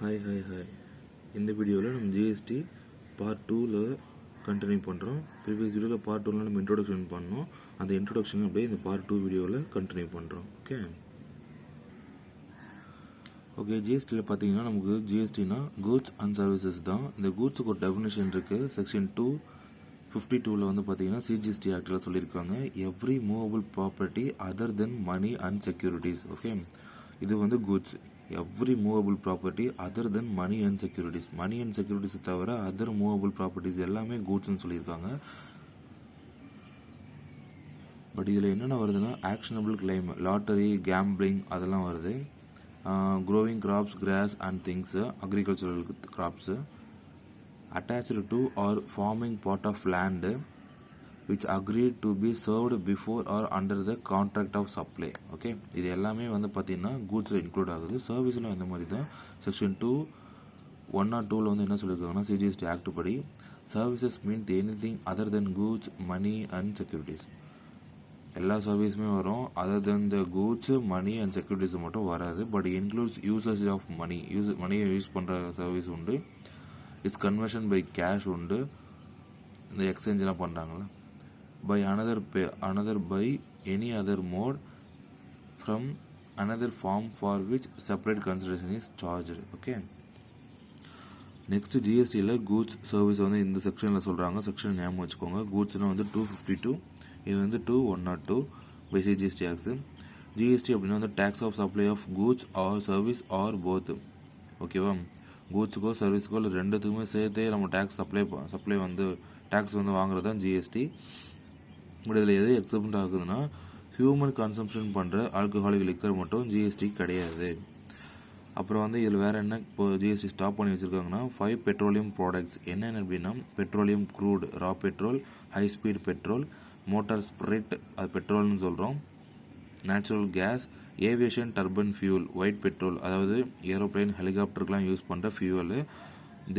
Hi இந்த வீடியோவில் நம்ம ஜிஎஸ்டி பார்ட் 2ல் கண்டினியூ பண்ணுறோம். ப்ரீவியஸ் வீடியோவில் பார்ட் 2ல் நம்ம இன்ட்ரோடக்ஷன் பண்ணோம். அந்த இன்ட்ரோடக்ஷன் அப்படியே இந்த பார்ட் 2 வீடியோவில் கண்டினியூ பண்ணுறோம். ஓகே ஜிஎஸ்டியில் பார்த்தீங்கன்னா நமக்கு ஜிஎஸ்டினா கூட்ஸ் அண்ட் சர்வீசஸ் தான். இந்த கூட்ஸுக்கு ஒரு டெஃபினேஷன் இருக்குது. செக்ஷன் 252 வந்து பார்த்தீங்கன்னா சிஜிஎஸ்டி ஆக்டில் சொல்லியிருக்காங்க. Every movable property other than money and securities. Okay, இது வந்து goods. Every movable property other than money and securities. Money and securities தவிர அதர் மூவபிள் ப்ராப்பர்ட்டிஸ் எல்லாமே கூட்ஸ்ன்னு சொல்லியிருக்காங்க. பட் இதில் என்னென்ன வருதுன்னா ஆக்ஷனபிள் கிளைம், லாட்டரி, கேம்பிளிங் அதெல்லாம் வருது. Growing crops, grass and things, agricultural crops, attached to or forming part of land which agreed to be served before or under the contract of supply. Okay, இது எல்லாமே வந்து பார்த்தீங்கன்னா கூட்ஸில் include ஆகுது. சர்வீஸில் இந்த மாதிரி தான். செக்ஷன் 2(1)(2) வந்து என்ன சொல்லியிருக்காங்கன்னா சிஜிஎஸ்டி ஆக்ட் படி services mean anything other than goods, money and securities. எல்லா சர்வீஸுமே வரும். Other than the goods, money and securities மட்டும் வராது. பட் இன்க்ளூட்ஸ் யூசேஜ் ஆஃப் மணியை யூஸ் பண்ணுற சர்வீஸ் உண்டு. இட்ஸ் கன்வர்ஷன் பை கேஷ் உண்டு. இந்த எக்ஸ்சேஞ்செலாம் பண்ணுறாங்களா by another by any other mode from another form for which separate consideration is charged. Okay, next ஜிஎஸ்டியில் goods service வந்து இந்த செக்ஷனில் சொல்கிறாங்க. செக்ஷன் ஞாபகம் வச்சுக்கோங்க. கூட்ஸ்னால் வந்து 252, இது வந்து 2(1)(2) பை சிஜிஎஸ்டி ஆக்ட்ஸு. ஜிஎஸ்டி அப்படின்னா வந்து tax of supply of goods or service or both. ஓகேவா, கூட்ஸுக்கோ சர்வீஸுக்கோ இல்லை ரெண்டுத்துக்குமே சேர்த்தே நம்ம சப்ளை வந்து டேக்ஸ் வந்து வாங்குறது தான் ஜிஎஸ்டி. பட் இதில் எது எக்ஸப்ட் ஆகுதுன்னா ஹியூமன் கன்சம்ஷன் பண்ணுற ஆல்கஹாலிக் லிக்கர் மட்டும் ஜிஎஸ்டி கிடையாது. அப்புறம் வந்து இதில் வேறு என்ன இப்போ ஜிஎஸ்டி ஸ்டாப் பண்ணி வச்சுருக்காங்கன்னா 5 பெட்ரோலியம் ப்ராடக்ட்ஸ். என்னென்ன அப்படின்னா petroleum crude, raw petrol, high speed petrol, motor spirit, அது பெட்ரோல்னு சொல்கிறோம், natural gas, aviation turbine fuel, white petrol, அதாவது ஏரோப்ளைன் ஹெலிகாப்டருக்கெலாம் யூஸ் பண்ணுற fuel.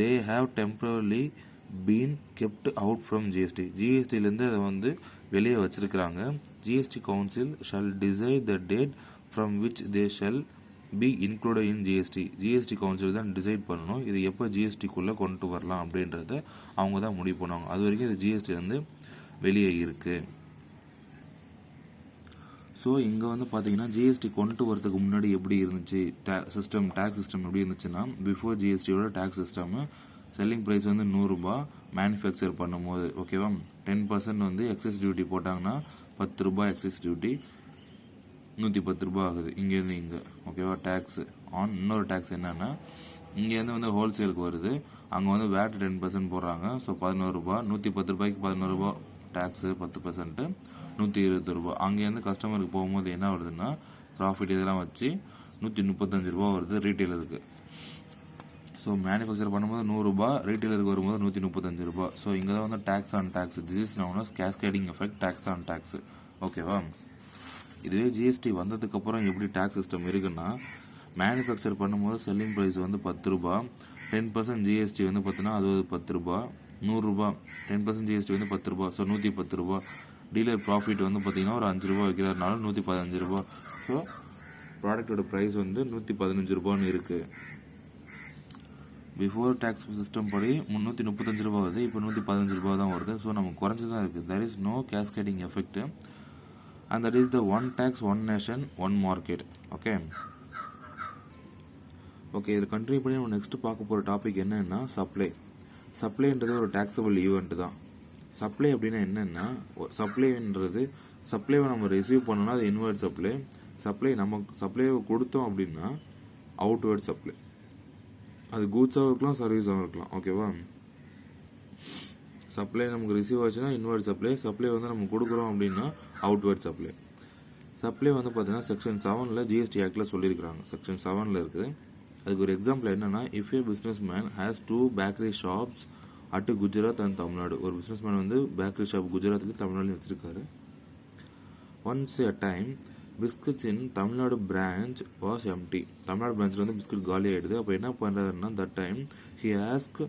They have temporarily been kept out from GST. ஜிஎஸ்டிலேருந்து அதை வந்து வெளியே வச்சிருக்கிறாங்க. GST council shall decide the date from which they shall be included in GST. GST council தான் decide பண்ணணும் இது எப்போ ஜிஎஸ்டிக்குள்ளே கொண்டு வரலாம் அப்படின்றத அவங்க தான் முடிவு பண்ணுவாங்க. அது வரைக்கும் இது ஜிஎஸ்டிலேருந்து வெளியே இருக்குது. ஸோ இங்கே வந்து பார்த்தீங்கன்னா ஜிஎஸ்டி கொண்டு வரதுக்கு முன்னாடி எப்படி இருந்துச்சு டேக்ஸ் சிஸ்டம் எப்படி இருந்துச்சுன்னா பிஃபோர் ஜிஎஸ்டியோட டேக்ஸ் சிஸ்டம் செல்லிங் ப்ரைஸ் வந்து 100 ரூபாய் மேனுஃபேக்சர் பண்ணும்போது. ஓகேவா, 10% வந்து எக்ஸஸ் டியூட்டி போட்டாங்கன்னா 10 ரூபாய் எக்ஸஸ் டியூட்டி 110 ரூபாய் ஆகுது இங்கேருந்து இங்கே. ஓகேவா, டேக்ஸ் ஆன். இன்னொரு டேக்ஸ் என்னன்னா இங்கேருந்து வந்து ஹோல்சேலுக்கு வருது, அங்கே வந்து வேட் 10% போடுறாங்க. ஸோ 11 ரூபாய், 110 ரூபாய்க்கு 11 ரூபாய் டேக்ஸு 10%, 120 ரூபாய். அங்கேருந்து கஸ்டமருக்கு போகும்போது என்ன வருதுன்னா ப்ராஃபிட் இதெல்லாம் வச்சு 135 ரூபா வருது ரீட்டெயிலருக்கு. ஸோ மேனுஃபேக்சர் பண்ணும்போது 100 ரூபாய், ரீட்டெயிலருக்கு வரும்போது 135 ரூபாய். ஸோ இங்கே தான் வந்து tax on tax. This is known as cascading effect, tax on tax. ஓகேவா, இதுவே ஜிஎஸ்டி வந்ததுக்கப்புறம் எப்படி டேக்ஸ் சிஸ்டம் இருக்குன்னா மேனுஃபேக்சர் பண்ணும்போது செல்லிங் ப்ரைஸ் வந்து 10 ரூபாய், 10% ஜிஎஸ்டி வந்து பார்த்தீங்கன்னா அது 10 ரூபாய், 100 ரூபாய் 10% ஜிஎஸ்டி வந்து 10 ரூபாய். ஸோ 110 ரூபாய். டீலர் ப்ராஃபிட் வந்து பார்த்தீங்கன்னா ஒரு 5 ரூபாய் வைக்கிறதுனால 115 ரூபாய். ஸோ ப்ராடக்டோட ப்ரைஸ் வந்து 115 ரூபான்னு இருக்குது. பிஃபோர் டேக்ஸ் சிஸ்டம் படி 335 ரூபா வருது, இப்போ 115 ரூபா தான் வருது. ஸோ நமக்கு குறைஞ்சி தான் இருக்குது. There is no cascading effect and that is the one tax, one nation, one market. Okay, இதில் கண்டினியூ பண்ணி நம்ம நெக்ஸ்ட் பார்க்க போகிற டாபிக் என்னன்னா சப்ளைன்றது ஒரு டேக்ஸபிள் ஈவெண்ட் தான். சப்ளை அப்படின்னா என்னென்னா சப்ளைவை நம்ம ரிசீவ் பண்ணோம்னா அது இன்வர்ட் சப்ளை. நம்ம சப்ளைவை கொடுத்தோம் அப்படின்னா அவுட்வர்ட் சப்ளை. அது கூட்ஸாகவும் இருக்கலாம், சர்வீஸாகவும் இருக்கலாம். ஓகேவா, சப்ளை நமக்கு ரிசீவ் ஆச்சுன்னா இன்வர்ட் சப்ளை வந்து நம்ம கொடுக்குறோம் அப்படின்னா அவுட்வர்ட் சப்ளை வந்து பார்த்தீங்கன்னா செக்ஷன் 7ல் ஜிஎஸ்டி ஆக்டில் சொல்லியிருக்கிறாங்க. செக்ஷன் 7ல் இருக்குது. அதுக்கு ஒரு எக்ஸாம்பிள் என்னன்னா if a business man has 2 bakery shops at Gujarat and Tamil Nadu. ஒரு பிஸ்னஸ் மேன் வந்து பேக்கரி ஷாப் குஜராத்லேயும் தமிழ்நாடுலையும் வச்சிருக்காரு. Once a time biscuits in Tamil Nadu branch was empty. Tamil Nadu பிரான்ச்சில் வந்து பிஸ்கட் காலி ஆகிடுது. அப்போ என்ன பண்ணுறாருன்னா that time he ask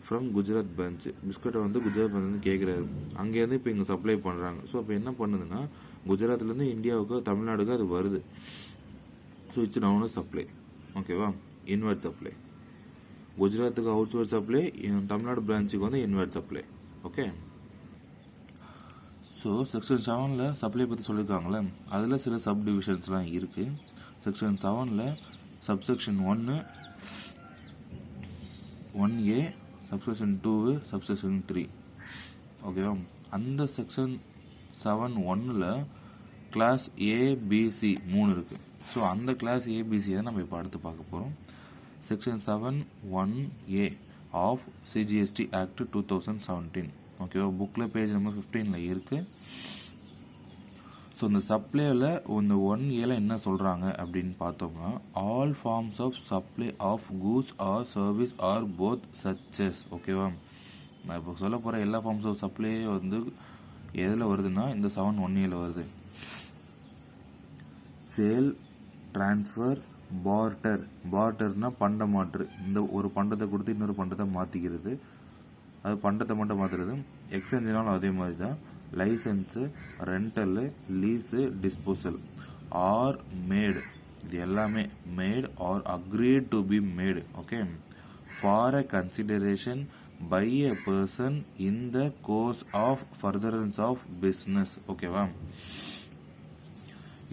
from Gujarat branch. பிஸ்கட்டை வந்து குஜராத் பிரான்ச் வந்து கேட்குறாரு. அங்கேருந்து இப்போ இங்கே சப்ளை பண்ணுறாங்க. ஸோ அப்போ என்ன பண்ணுதுன்னா குஜராத்லேருந்து இந்தியாவுக்கு தமிழ்நாடுக்கு அது வருது. ஸோ இட்ஸ் நவுன் சப்ளை. ஓகேவா, இன்வர்ட் சப்ளை. குஜராத்துக்கு அவுட்வர்ட் சப்ளை, தமிழ்நாடு பிரான்ச்சுக்கு வந்து inward supply. Okay. So section 7ல் சப்ளை பற்றி சொல்லியிருக்காங்களே, அதில் சில சப் டிவிஷன்ஸ்லாம் இருக்குது. செக்ஷன் 7ல் சப்செக்ஷன் 1A, சப்செக்ஷன் 2, சப்செக்ஷன் 3. ஓகேவா? அந்த செக்ஷன் 7(1)ல் கிளாஸ் ஏபிசி 3 இருக்குது. ஸோ அந்த கிளாஸ் ஏபிசி தான் நம்ம இப்போ அடுத்து பார்க்க போகிறோம். Section 7(1)A of CGST act 2017. ஓகேவா? புக்கில் பேஜ் நம்பர் 15ல் இருக்குது. ஸோ இந்த சப்ளையில் இந்த 1Aல என்ன சொல்கிறாங்க அப்படின்னு பார்த்தோம்னா, all forms of supply of goods or service or both such as. ஓகேவா? நான் இப்போ சொல்ல போகிற எல்லா ஃபார்ம்ஸ் ஆஃப் சப்ளை வந்து எதில் வருதுன்னா இந்த 7(1)Aல வருது. சேல், டிரான்ஸ்ஃபர், பார்ட்டர்னா பண்ட மாற்று. இந்த ஒரு பண்டத்தை கொடுத்து இன்னொரு பண்டத்தை மாற்றிக்கிறது, அது பண்டத்தை மட்டும் மாற்றுறது. எக்ஸ்சேஞ்சினாலும் அதே மாதிரி தான். Licence, rental, lease, disposal or made, இது எல்லாமே made or agreed to be made. Okay. For a consideration by a person in the course of furtherance of business. ஓகேவா?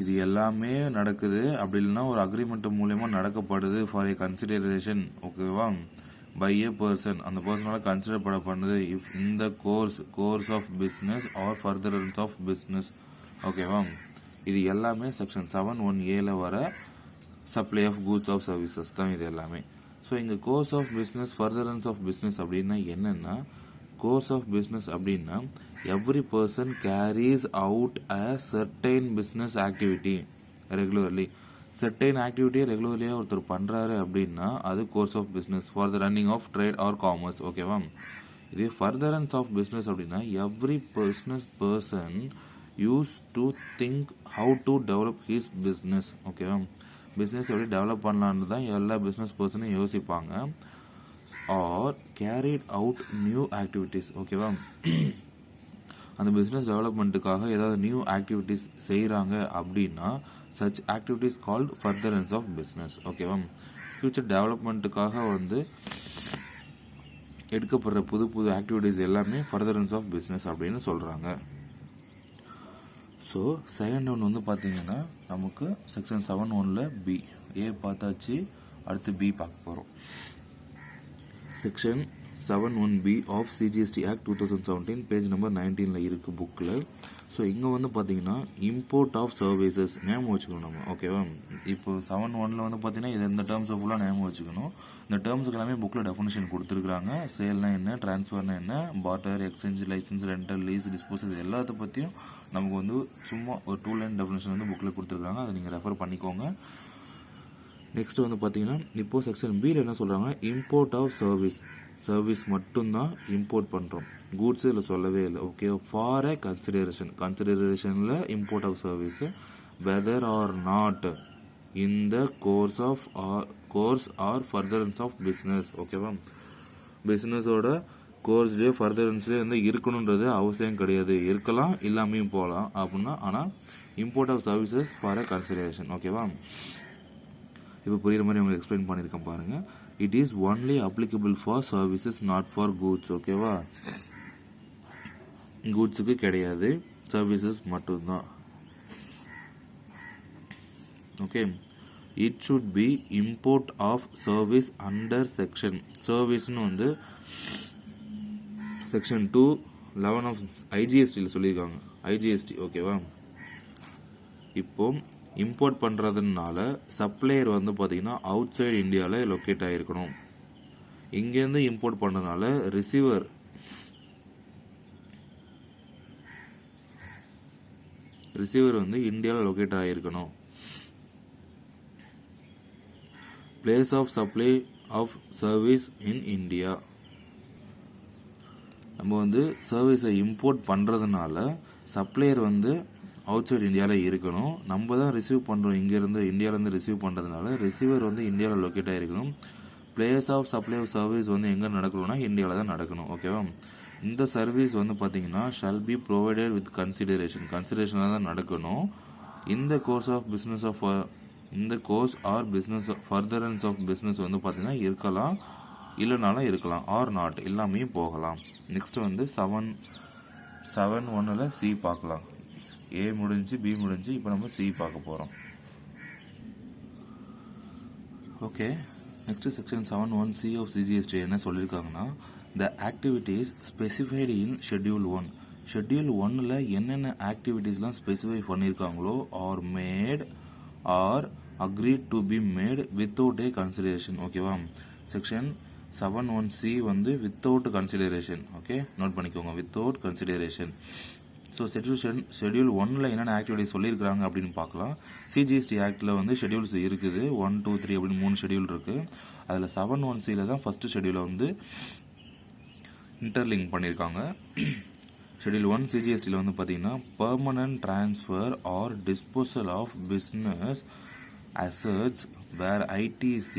இது எல்லாமே நடக்குது. அப்படி இல்லைன்னா ஒரு அக்ரிமெண்ட் மூலயமா நடக்கப்படுது. For a consideration. ஓகேவா? பை ஏ பர்சன், அந்த பர்சனால் கன்சிடர் பண்ணப்படுது இஃப் இந்த course of business or furtherance of business. ஓகேவா? இது எல்லாமே செக்ஷன் 7(1)Aல வர supply of goods of services தான் இது எல்லாமே. ஸோ இங்கே course of business, furtherance of business அப்படின்னா என்னென்னா, கோர்ஸ் ஆஃப் பிஸ்னஸ் அப்படின்னா every person carries out a certain business activity regularly. Certain ஆக்டிவிட்டியை ரெகுலர்லியாக ஒருத்தர் பண்ணுறாரு அப்படின்னா அது course of business for the running of trade or commerce. ஓகேவா? இது ஃபர்தரன்ஸ் ஆஃப் பிஸ்னஸ் அப்படின்னா every person use to think how to develop his business. ஓகேவா? பிஸ்னஸ் எப்படி டெவலப் பண்ணலான்னு தான் எல்லா பிஸ்னஸ் பர்சனும் யோசிப்பாங்க. Or carried out new activities. ஓகேவா? அந்த பிஸ்னஸ் டெவலப்மெண்ட்டுக்காக ஏதாவது நியூ ஆக்டிவிட்டீஸ் செய்கிறாங்க அப்படின்னா such activities called furtherance of business. ஓகேவா? ஃபியூச்சர் டெவலப்மெண்ட்டுக்காக வந்து எடுக்கப்படுற புது புது ஆக்டிவிட்டீஸ் எல்லாமே ஃபர்தரன்ஸ் ஆஃப் பிஸ்னஸ் அப்படின்னு சொல்கிறாங்க. ஸோ செகண்ட் ஒன் வந்து பார்த்தீங்கன்னா நமக்கு செக்ஷன் 7(1)ல் பி. ஏ பார்த்தாச்சு, அடுத்து பி பார்க்க போகிறோம். Section 7(1)B of CGST act 2017 page number 19ல் இருக்குது புக்கில். ஸோ இங்கே வந்து பார்த்தீங்கன்னா இம்போர்ட் ஆஃப் சர்வீசஸ் ஞாபகம் வச்சுக்கணும் நம்ம. ஓகேவா? இப்போ 7(1)ல் வந்து பார்த்தீங்கன்னா இது இந்த டேர்ம்ஸை ஃபுல்லாக ஞாபகம் வச்சுக்கணும். இந்த டேர்ம்ஸுக்கு எல்லாமே புக்கில் டெஃபினேஷன் கொடுத்துருக்காங்க. சேல்னா என்ன, டிரான்ஸ்ஃபர்னா என்ன, barter, exchange, licence, rental, lease, disposal, இது எல்லாத்த பற்றியும் நமக்கு வந்து சும்மா ஒரு 2 லைன் டெஃபினேஷன் வந்து புக்கில் கொடுத்துருக்காங்க. அதை நீங்கள் ரெஃபர் பண்ணிக்கோங்க. நெக்ஸ்ட் வந்து பார்த்தீங்கன்னா இப்போது செக்ஷன் பியில் என்ன சொல்கிறாங்க, இம்போர்ட் ஆஃப் சர்வீஸ் மட்டும்தான் இம்போர்ட் பண்ணுறோம், கூட்ஸ் இதில் சொல்லவே இல்லை. ஓகே. ஃபார் அ கன்சிடரேஷனில் import of service whether or not in the course or furtherance of business. ஓகேவா? பிஸ்னஸோட கோர்ஸ்லேயே ஃபர்தரன்ஸ்லேயே வந்து இருக்கணுன்றது அவசியம் கிடையாது, இருக்கலாம் இல்லாமையும் போகலாம் அப்படின்னா. ஆனால் import of services for a consideration. ஓகேவா? இப்போ புரியுற மாதிரி உங்களுக்கு எக்ஸ்பிளைன் பண்ணியிருக்கேன் பாருங்கள். It is only applicable for services, not for goods. ஓகேவா? கூட்ஸுக்கு கிடையாது, சர்வீசஸ் மட்டும்தான். Okay. It should be import of service under section. சர்வீஸ்னு வந்து செக்ஷன் 2(11) ஆஃப் ஐஜிஎஸ்டியில் சொல்லியிருக்காங்க. ஐஜிஎஸ்டி. ஓகேவா? இப்போ இம்போர்ட் பண்ணுறதுனால சப்ளையர் வந்து பார்த்தீங்கன்னா அவுட் சைடு இந்தியாவில் லொக்கேட் ஆகிருக்கணும். இங்கேருந்து இம்போர்ட் பண்ணுறதுனால ரிசீவர் வந்து இந்தியாவில் லொக்கேட் ஆகிருக்கணும். Place of supply of service in India. நம்ம வந்து சர்வீஸை இம்போர்ட் பண்ணுறதுனால சப்ளையர் வந்து அவுட் சைடு இந்தியாவில் இருக்கணும். நம்ம தான் ரிசீவ் பண்ணுறோம், இங்கேருந்து இந்தியாவிலேருந்து ரிசீவ் பண்ணுறதுனால ரிசீவர் வந்து இந்தியாவில் லொக்கேட் ஆகிருக்கணும். Place of supply of service வந்து எங்கே நடக்கணும்னா இந்தியாவில் தான் நடக்கணும். ஓகேவா? இந்த சர்வீஸ் வந்து பார்த்தீங்கன்னா ஷால் பி ப்ரொவைடட் வித் கன்சிடரேஷனாக தான் நடக்கணும். இந்த course or business furtherance of business வந்து பார்த்தீங்கன்னா இருக்கலாம், இல்லைனாலும் இருக்கலாம், ஆர் நாட் இல்லாமையும் போகலாம். நெக்ஸ்ட் வந்து 7(1)ல் சி பார்க்கலாம். ஏ முடிஞ்சு, பி முடிஞ்சு, இப்போ நம்ம சி பார்க்க போகிறோம். Okay, next section 7(1)(c) of CGST என்ன சொல்லியிருக்காங்கன்னா, the activities specified in schedule 1. Schedule 1ல் என்னென்ன ஆக்டிவிட்டீஸ்லாம் ஸ்பெசிஃபை பண்ணியிருக்காங்களோ or made or agreed to be made without a consideration. ஓகேவா, செக்ஷன் 7(1)(c) வந்து வித்தவுட் கன்சிடரேஷன். ஓகே, நோட் பண்ணிக்கோங்க, வித்தவுட் கன்சிடரேஷன். ஸோ ஷெட்யூல் 1ல் என்னென்ன ஆக்டிவிட்டிஸ் சொல்லியிருக்காங்க அப்படின்னு பார்க்கலாம். CGST ஆக்டில் வந்து ஷெட்யூல்ஸ் இருக்குது, 1, 2, 3 அப்படின்னு 3 ஷெட்யூல் இருக்குது. அதில் 7(1)(c)ல தான் ஃபஸ்ட்டு ஷெட்யூலை வந்து இன்டர்லிங்க் பண்ணியிருக்காங்க. ஷெட்யூல் 1 CGSTயில் வந்து பார்த்தீங்கன்னா, permanent transfer or disposal of business assets where ITC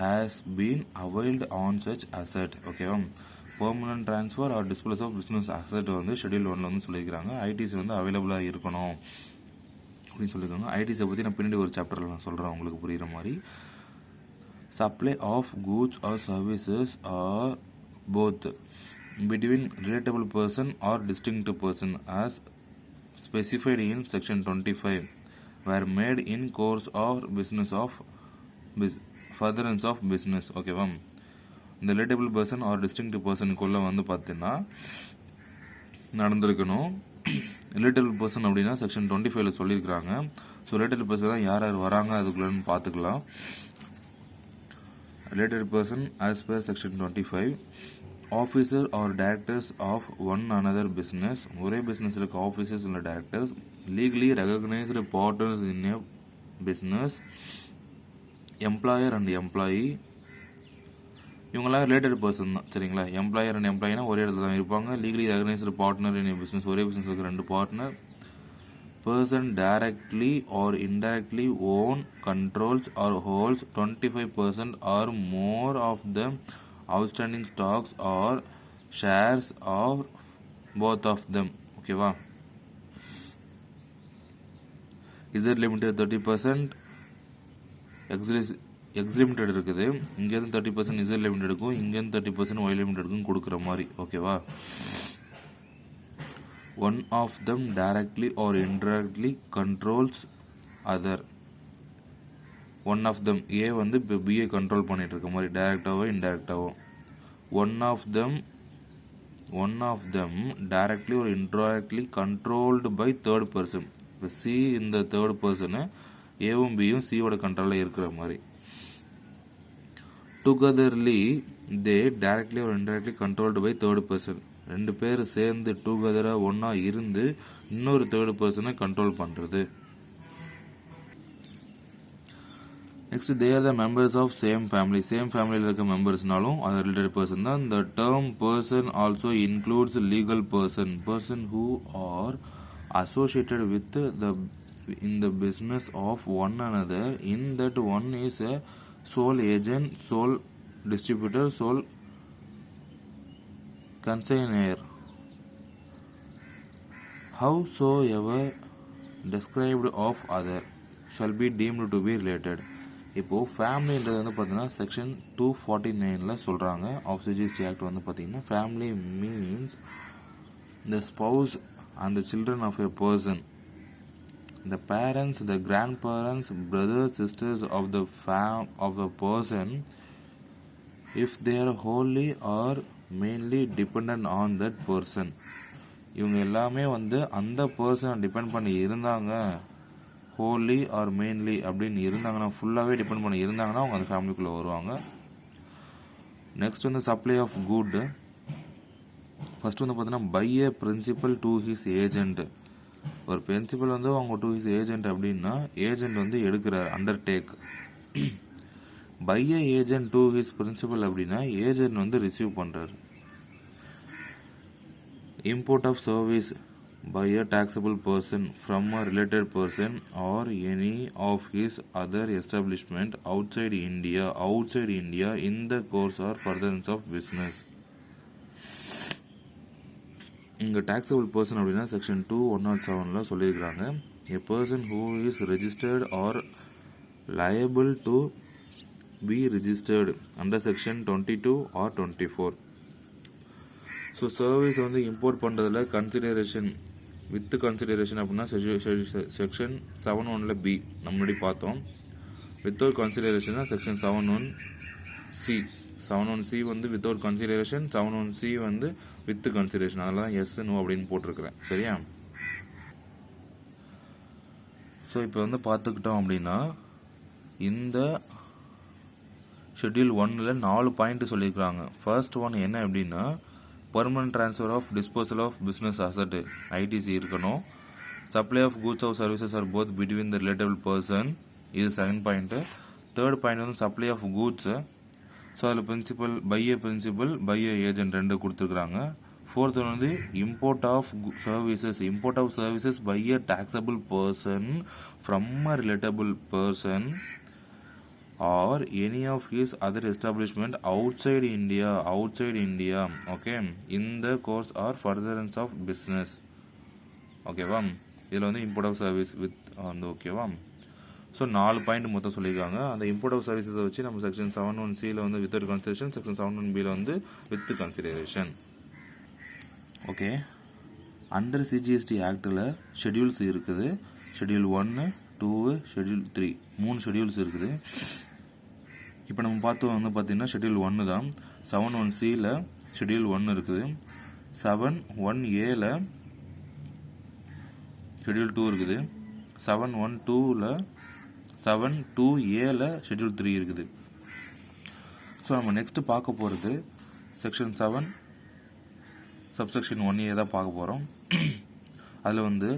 has been availed on such asset. ஓகேவா, permanent transfer or disposal of business asset வந்து ஷெட்யூல் 1ல் வந்து சொல்லியிருக்காங்க. ஐடிசி வந்து அவைலபிளாக இருக்கணும் அப்படின்னு சொல்லியிருக்காங்க. ஐடிசியை பற்றி நான் பின்னாடி ஒரு சாப்டரில் நான் சொல்கிறேன் உங்களுக்கு புரிகிற மாதிரி. Supply of goods or services or both between relatable person or distinct person as specified in section 25 were made in course or business of furtherance of business. ஓகேவா, இந்த ரிலேட்டபிள் பர்சன் ஆர் டிஸ்டிங்க்ட் பர்சனுக்குள்ளே வந்து பார்த்தீங்கன்னா நடந்திருக்கணும். Relatable person அப்படின்னா section 25ல் சொல்லியிருக்கிறாங்க. So relatable person தான் யார் யார் வராங்க அதுக்குள்ளன்னு பார்த்துக்கலாம். Relatable person as per section 25, officer or directors of one another business. ஒரே பிஸ்னஸில் இருக்க ஆஃபீஸர்ஸ் இல்லை directors, legally recognised partners in a business, employer and employee. இவங்களாம் ரிலேட்டட் பர்சன் தான், சரிங்களா. எம்ப்ளாயர் அண்ட் எம்ப்ளாயினா ஒரே இடத்துல தான் இருப்பாங்க. Legally recognised partner in business, ஒரே பிஸ்னஸ் இருக்க 2 partner. Person directly or indirectly own, controls or holds 25% or more of the outstanding stocks R shares or both of them. ஓகேவா, இசட் லிமிடெட் 30%, எக்ஸ் லிமிடெட் இருக்குது. இங்கேருந்து 30% Z லிமிடெடுக்கும், இங்கேருந்து 30% Y லிமிடெடுக்கும் கொடுக்குற மாதிரி. ஓகேவா, one of them directly or indirectly controls other. One of them, A வந்து இப்போ B A control பண்ணிட்டு இருக்க மாதிரி, டைரக்டாவோ இன்டைரக்டாவோ. One of them directly or indirectly controlled by third person. இப்போ சி இந்த தேர்ட் பர்சனு, ஏவும் பியும் சியோட கண்ட்ரோலில் இருக்கிற மாதிரி. Togetherly they directly or indirectly controlled by third person. 2 பேர் சேர்ந்து டுகெதராக ஒன்றா இருந்து இன்னொரு தேர்ட் பர்சனை கண்ட்ரோல் பண்ணுறது. Next, they are the members of same family. Same ஃபேமிலியில் இருக்க மெம்பர்ஸ்னாலும் அது ரிலேட்டட் பர்சன் தான். The term person also includes legal person who are associated with the in the business of one another, in that one is a sole agent, sole distributor, sole consignor, howsoever described of other shall be deemed to be related. இப்போ ஃபேமிலின்றது வந்து பார்த்தீங்கன்னா section 249ல் சொல்கிறாங்க of CGST act வந்து பார்த்தீங்கன்னா, family means the spouse and the children of a person, the parents, the grandparents, brothers, sisters of the person, if they are wholly or mainly dependent on that person. இவங்க எல்லாமே வந்து அந்த பர்சனை depend பண்ணி இருந்தாங்க, Holi are mainly அப்படின்னு இருந்தாங்கன்னா, ஃபுல்லாகவே டிபெண்ட் பண்ணி இருந்தாங்கன்னா அவங்க அந்த ஃபேமிலிக்குள்ளே வருவாங்க. நெக்ஸ்ட் வந்து சப்ளை ஆஃப் குட். ஃபர்ஸ்ட் வந்து பார்த்தீங்கன்னா, by a principal to his agent. ஒரு பிரின்சிபல் வந்து அவங்க டு ஹிஸ் ஏஜென்ட் அப்படின்னா, ஏஜென்ட் வந்து எடுக்கிறார், undertake. By a agent to his principal அப்படின்னா ஏஜென்ட் வந்து ரிசீவ் பண்ணுறாரு. Import of service by a taxable person from a related person or any of his other establishment outside India in the course or furtherance of business. இங்கே taxable person அப்படின்னா section 2(107)ல் சொல்லியிருக்கிறாங்க. A person who is registered or liable to be registered under section 22 or 24. So service வந்து import பண்ணுறதுல consideration with consideration அப்படின்னா section 7(1)ல் B நம்ம முன்னாடி பார்த்தோம். Without கன்சிடரேஷன்னா section 7(1)சி 7(1)சி வந்து வித்தவுட் கன்சிடரேஷன், 7(1)சி வந்து வித் கன்சிடரேஷன். அதனால தான் எஸ் நோ அப்படின்னு போட்டிருக்கிறேன். சரியா? ஸோ இப்போ வந்து பார்த்துக்கிட்டோம் அப்படின்னா இந்த ஷெட்யூல் 1ல் 4 பாயிண்ட் சொல்லியிருக்கிறாங்க. ஃபர்ஸ்ட் ஒன் என்ன அப்படின்னா permanent transfer of disposal of business asset ITC இருக்கணும். Supply of goods of services or both between the relatable person, இது செகண்ட் பாயிண்ட்டு. தேர்ட் பாயிண்ட் வந்து சப்ளை ஆஃப் கூட்ஸு. ஸோ அதில் principal by agent 2 கொடுத்துருக்குறாங்க. Fourth one வந்து import of services by a taxable person from a relatable person or any of his other establishment outside India, okay, in the course or furtherance of business. ஓகேவா? இதில் வந்து import of service with வந்து ஓகேவா? So 4 point மொத்தம் சொல்லியிருக்காங்க. அந்த import of சர்வீஸை வச்சு நம்ம செக்ஷன் 7(1)சியில் வந்து வித்தவுட் கன்சிடரேஷன், செக்ஷன் 7(1)பியில் வந்து with consideration. Okay. Under CGST ஆக்டில் ஷெட்யூல்ஸ் இருக்குது. ஷெட்யூல் 1, 2, ஷெட்யூல் 3 3 ஷெட்யூல்ஸ் இருக்குது. இப்போ நம்ம பார்த்தோம் வந்து பார்த்தீங்கன்னா ஷெட்யூல் 1 தான். 7(1)சியில் ஷெட்யூல் 1 இருக்குது. 7(1)ஏல ஷெட்யூல் 2 இருக்குது. 7(2)ஏல ஷெட்யூல் 3 இருக்குது. ஸோ நம்ம நெக்ஸ்ட் பார்க்க போகிறது செக்ஷன் 7 சப்செக்ஷன் 1A தான் பார்க்க போகிறோம். அதில் வந்து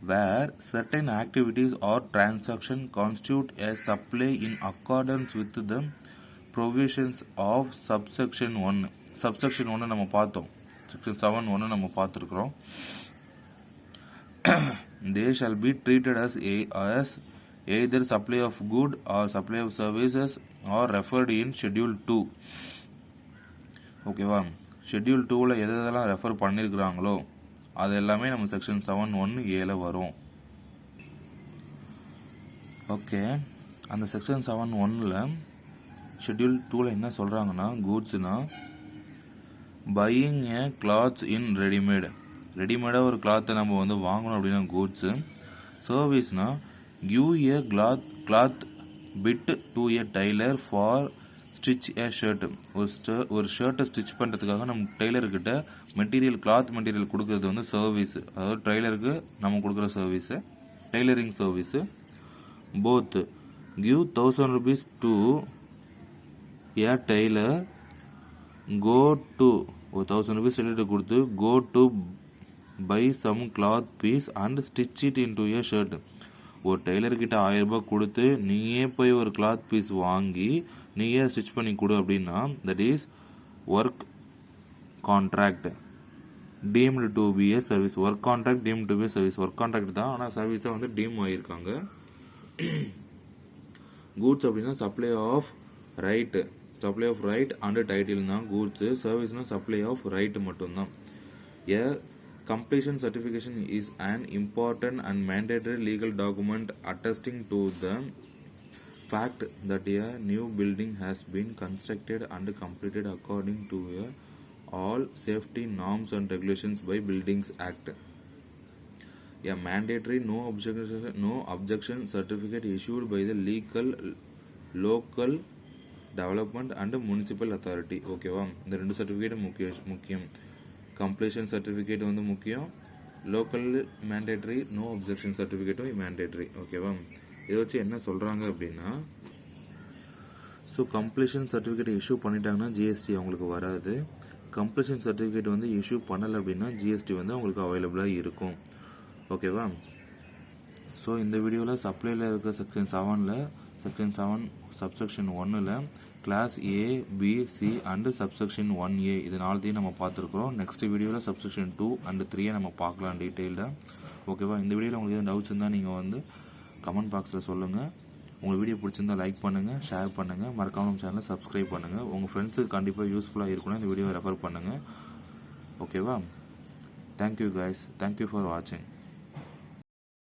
where certain activities or transaction constitute a supply in accordance with the provisions of subsection 1. subsection 1 நம்ம பார்த்தோம். செக்ஷன் 7(1) நம்ம பார்த்துருக்குறோம். they shall be treated as either supply of good or supply of services or referred in schedule 2. ஓகேவா? Schedule 2ல் எதெல்லாம் refer பண்ணியிருக்கிறாங்களோ அது எல்லாமே நம்ம செக்ஷன் 7(1)ஏல வரும். ஓகே. அந்த செக்ஷன் 7(1)ல் ஷெட்யூல் 2ல் என்ன சொல்கிறாங்கன்னா கூட்ஸ்னா பையிங் ஏ கிளாத்ஸ் இன் ரெடிமேடாக ஒரு கிளாத்தை நம்ம வந்து வாங்கணும் அப்படின்னா கூட்ஸு. சர்வீஸ்னா give a cloth bit to a tailor for stitch a shirt. ஒரு ஷர்ட்டை ஸ்டிச் பண்ணுறதுக்காக நம்ம டெய்லர்கிட்ட கிளாத் மெட்டீரியல் கொடுக்கறது வந்து சர்வீஸ். அதாவது டெய்லருக்கு நம்ம கொடுக்குற service tailoring service. Both give 1000 rupees to a tailor, go to ஒரு 1000 rupees டெய்லர்கிட்ட கொடுத்து go to buy some cloth piece and stitch it into a shirt. ஒரு டெய்லர்கிட்ட 1000 ரூபாய் கொடுத்து நீயே போய் ஒரு கிளாத் பீஸ் வாங்கி நீயே ஸ்டிச் பண்ணி கொடு அப்படின்னா that is work contract deemed to be a service. Work contract deemed to be service. Work contract தான், ஆனால் சர்வீஸாக வந்து டீம் ஆகியிருக்காங்க. கூட்ஸ் அப்படின்னா supply of right and title தான் கூட்ஸு. சர்வீஸ்னால் சப்ளை ஆஃப் ரைட் மட்டும்தான். A completion certification is an important and mandatory legal document attesting to the fact that a new building has been constructed and completed according to all safety norms and regulations by Buildings Act. A mandatory no objection certificate issued by the local development and municipal authority. ஓகேவா? இந்த 2 certificate முக்கியம். Completion certificate வந்து முக்கியம். Local mandatory, no objection சர்டிஃபிகேட்டும் mandatory. ஓகேவா? இதை வச்சு என்ன சொல்கிறாங்க அப்படின்னா ஸோ கம்ப்ளீஷன் சர்டிஃபிகேட் இஷ்யூ பண்ணிட்டாங்கன்னா ஜிஎஸ்டி அவங்களுக்கு வராது. கம்ப்ளீஷன் சர்டிஃபிகேட் வந்து இஷ்யூ பண்ணலை அப்படின்னா ஜிஎஸ்டி வந்து அவங்களுக்கு அவைலபிளாக இருக்கும். ஓகேவா? ஸோ இந்த வீடியோவில் சப்ளையில் இருக்க செக்ஷன் 7 சப்செக்ஷன் 1ல் clause A, B, C and subsection 1A இது 4த்தையும் நம்ம பார்த்துருக்குறோம். நெக்ஸ்ட் வீடியோவில் சப்செக்ஷன் 2 and 3 நம்ம பார்க்கலாம் டீட்டெயில்டாக. ஓகேவா? இந்த வீடியோவில் உங்களுக்கு எதுவும் டவுட்ஸ் இருந்தால் நீங்கள் வந்து கமெண்ட் பாக்ஸில் சொல்லுங்கள். உங்களுக்கு வீடியோ பிடிச்சிருந்தால் லைக் பண்ணுங்கள், ஷேர் பண்ணுங்கள், மறக்காம நம்ம சேனலை சப்ஸ்கிரைப் பண்ணுங்கள். உங்கள் ஃப்ரெண்ட்ஸுக்கு கண்டிப்பாக யூஸ்ஃபுல்லாக இருக்கணும் இந்த வீடியோவை ரெஃபர் பண்ணுங்கள். ஓகேவா? தேங்க்யூ கைஸ், தேங்க்யூ ஃபார் வாட்சிங்.